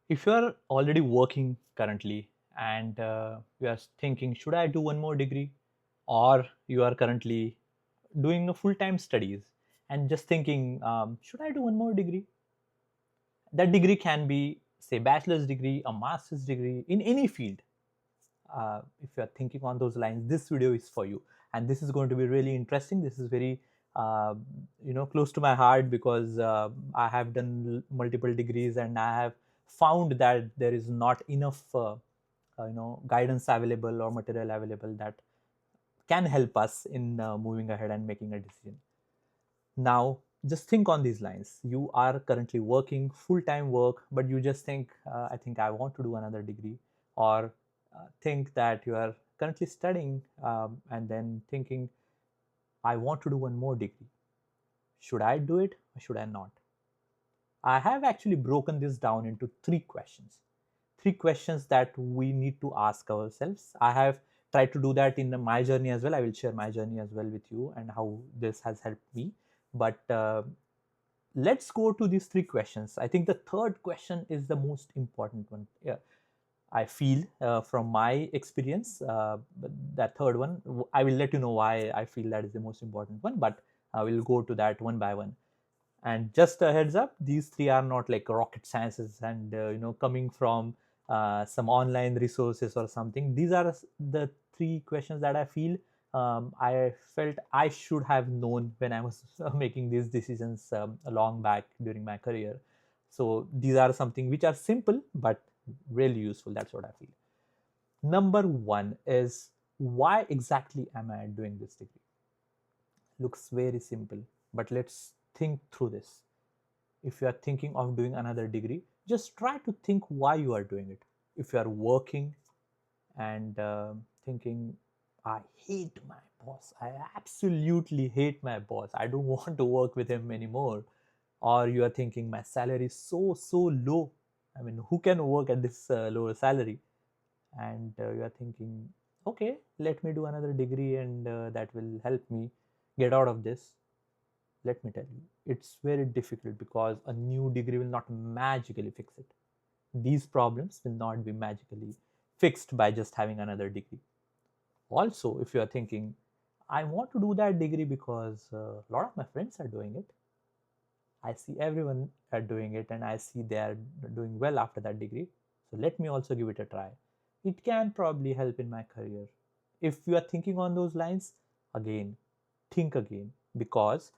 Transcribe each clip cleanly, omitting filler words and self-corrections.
If you are already working currently and you are thinking, should I do one more degree? Or you are currently doing a full-time studies and just thinking, should I do one more degree? That degree can be, say, bachelor's degree, a master's degree in any field. If you are thinking on those lines, this video is for you, and this is going to be really interesting. This is very uh, close to my heart because I have done multiple degrees and I have found that there is not enough guidance available or material available that can help us in moving ahead and making a decision. Now, just think on these lines. You are currently working full time work, but you just think, I think I want to do another degree, or think that you are currently studying and then thinking, I want to do one more degree. Should I do it or should I not? I have actually broken this down into three questions. Three questions that we need to ask ourselves. I have tried to do that in my journey as well. I will share my journey as well with you and how this has helped me. But let's go to these three questions. I think the third question is the most important one. Yeah, I feel from my experience, that third one, I will let you know why I feel that is the most important one, but I will go to that one by one. And just a heads up, these three are not like rocket sciences and coming from some online resources or something. These are the three questions that I feel I felt I should have known when I was making these decisions long back during my career. So these are something which are simple but really useful. That's what I feel. Number one is, why exactly am I doing this degree? Looks very simple, but let's think through this. If you are thinking of doing another degree, just try to think why you are doing it. If you are working and thinking, I hate my boss, I absolutely hate my boss, I don't want to work with him anymore. Or you are thinking, my salary is so low, I mean, who can work at this lower salary? And you are thinking, okay, let me do another degree and that will help me get out of this. Let me tell you, it's very difficult because a new degree will not magically fix it. These problems will not be magically fixed by just having another degree. Also, if you are thinking, I want to do that degree because a lot of my friends are doing it, I see everyone are doing it and I see they are doing well after that degree, so let me also give it a try. It can probably help in my career. If you are thinking on those lines, again, think again, because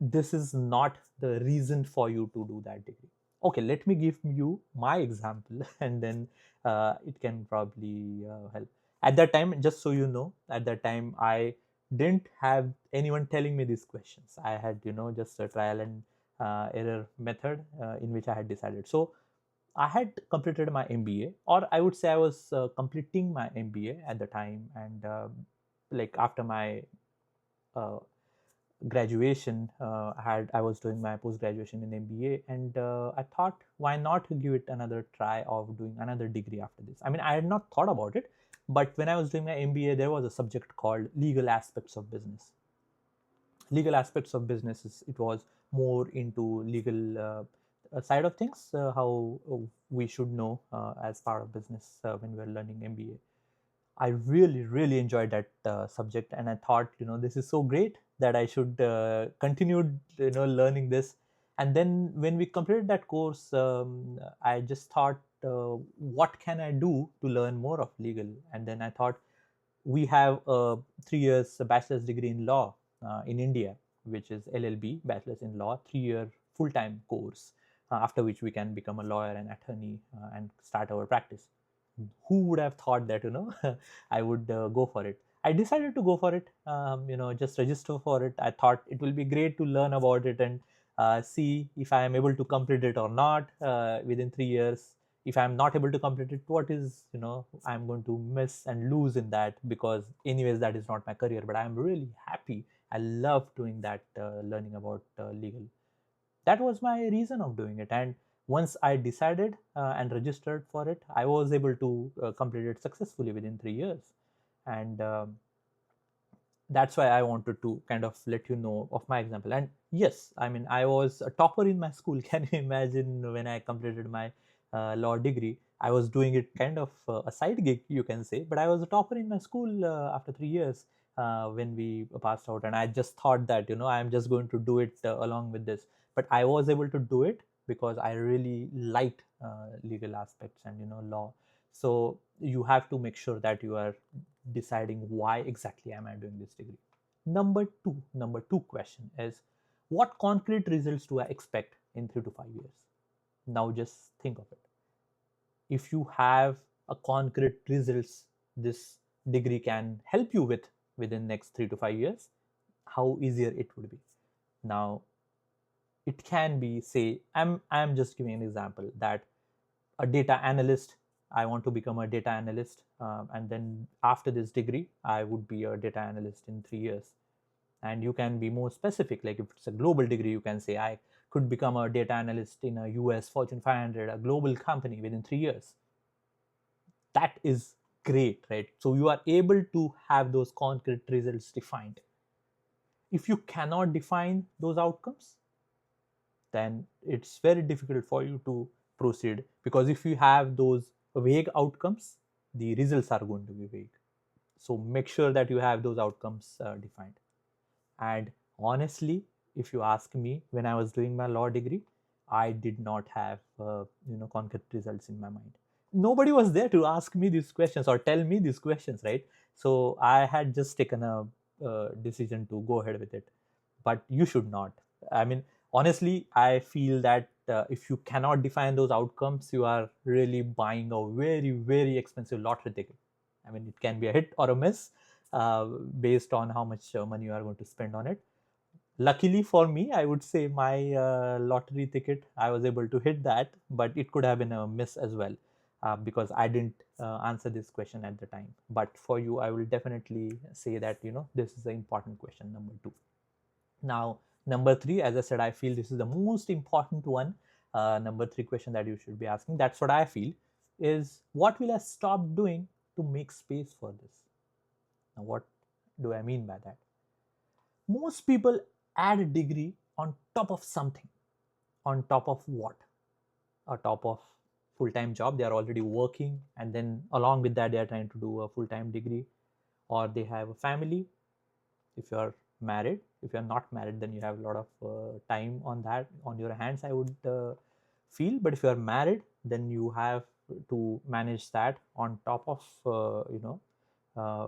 this is not the reason for you to do that degree. Okay, let me give you my example and then it can probably help. At that time, just so you know, at that time I didn't have anyone telling me these questions. I had just a trial and error method in which I had decided. So I had completed my MBA, or I would say I was completing my MBA at the time, and like after my uh, graduation, I was doing my post graduation in MBA, and I thought, why not give it another try of doing another degree after this? I mean, I had not thought about it, but when I was doing my MBA, there was a subject called legal aspects of business. Legal aspects of business it was more into legal side of things, how we should know as part of business when we're learning MBA. I really, really enjoyed that subject, and I thought, this is so great that I should continue, learning this. And then when we completed that course, I just thought, what can I do to learn more of legal? And then I thought, we have a 3 years bachelor's degree in law in India, which is LLB, bachelor's in law, 3 year full time course, after which we can become a lawyer and attorney and start our practice. Who would have thought that I would go for it? I decided to go for it, just register for it. I thought it will be great to learn about it and see if I am able to complete it or not within 3 years. If I'm not able to complete it, what is I'm going to miss and lose in that, because anyways that is not my career. But I'm really happy, I love doing that, learning about legal. That was my reason of doing it. And once I decided and registered for it, I was able to complete it successfully within 3 years. And that's why I wanted to kind of let you know of my example. And yes, I mean, I was a topper in my school. Can you imagine when I completed my law degree. I was doing it kind of a side gig, you can say, but I was a topper in my school after 3 years when we passed out, and I just thought that I'm just going to do it along with this. But I was able to do it because I really liked legal aspects and law. So you have to make sure that you are deciding why exactly am I doing this degree. Number two question is, what concrete results do I expect in 3 to 5 years? Now just think of it. If you have a concrete results this degree can help you with within next 3 to 5 years, how easier it would be. Now it can be, say, I'm just giving an example that a data analyst, I want to become a data analyst, and then after this degree I would be a data analyst in 3 years. And you can be more specific, like if it's a global degree, you can say I could become a data analyst in a US Fortune 500, a global company, within 3 years. That is great, right? So you are able to have those concrete results defined. If you cannot define those outcomes, then it's very difficult for you to proceed, because if you have those vague outcomes, the results are going to be vague. So make sure that you have those outcomes defined. And honestly, if you ask me, when I was doing my law degree, I did not have concrete results in my mind. Nobody was there to ask me these questions or tell me these questions, right? So I had just taken a decision to go ahead with it. But you should not. I mean, honestly, I feel that if you cannot define those outcomes, you are really buying a very, very expensive lottery ticket. I mean, it can be a hit or a miss based on how much money you are going to spend on it. Luckily for me, I would say my lottery ticket, I was able to hit that, but it could have been a miss as well because I didn't answer this question at the time. But for you, I will definitely say that this is the important question, number two. Now, number three, as I said, I feel this is the most important one. Number three question that you should be asking, that's what I feel, is what will I stop doing to make space for this? Now, what do I mean by that? Most people add a degree on top of something. On top of what? On top of full-time job, they are already working, and then along with that they are trying to do a full-time degree, or they have a family. If you are married, if you are not married, then you have a lot of time on that on your hands, I would feel. But if you are married, then you have to manage that on top of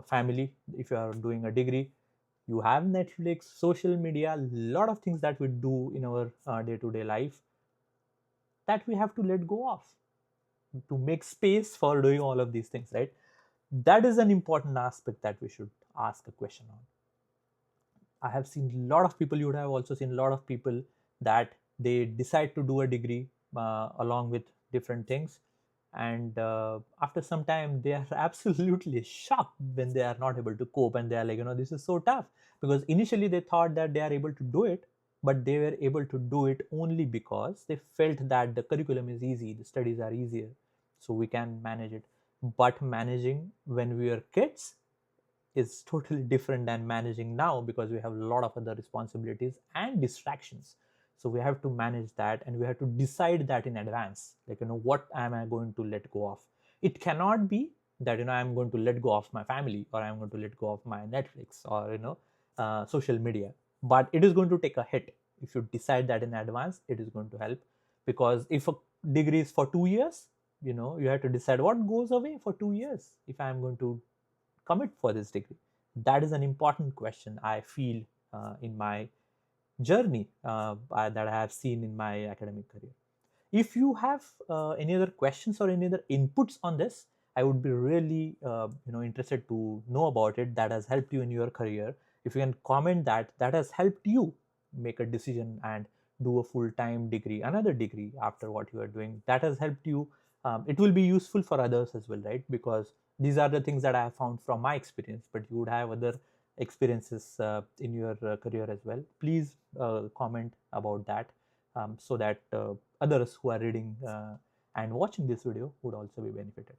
family. If you are doing a degree, you have Netflix, social media, a lot of things that we do in our day-to-day life that we have to let go of to make space for doing all of these things, right? That is an important aspect that we should ask a question on. I have seen a lot of people, you would have also seen a lot of people that they decide to do a degree along with different things, and after some time they are absolutely shocked when they are not able to cope, and they are like, this is so tough, because initially they thought that they are able to do it, but they were able to do it only because they felt that the curriculum is easy, the studies are easier, so we can manage it. But managing when we were kids is totally different than managing now, because we have a lot of other responsibilities and distractions. So we have to manage that, and we have to decide that in advance, like what am I going to let go of. It cannot be that I'm going to let go of my family, or I'm going to let go of my Netflix, or social media. But it is going to take a hit. If you decide that in advance, it is going to help, because if a degree is for 2 years, you have to decide what goes away for 2 years if I'm going to commit for this degree. That is an important question, I feel, in my journey that I have seen in my academic career. If you have any other questions or any other inputs on this, I would be really interested to know about it. That has helped you in your career. If you can comment that has helped you make a decision and do a full-time degree, another degree after what you are doing, that has helped you. It will be useful for others as well, right? Because these are the things that I have found from my experience, but you would have other experiences in your career as well. Please comment about that, so that others who are reading and watching this video would also be benefited.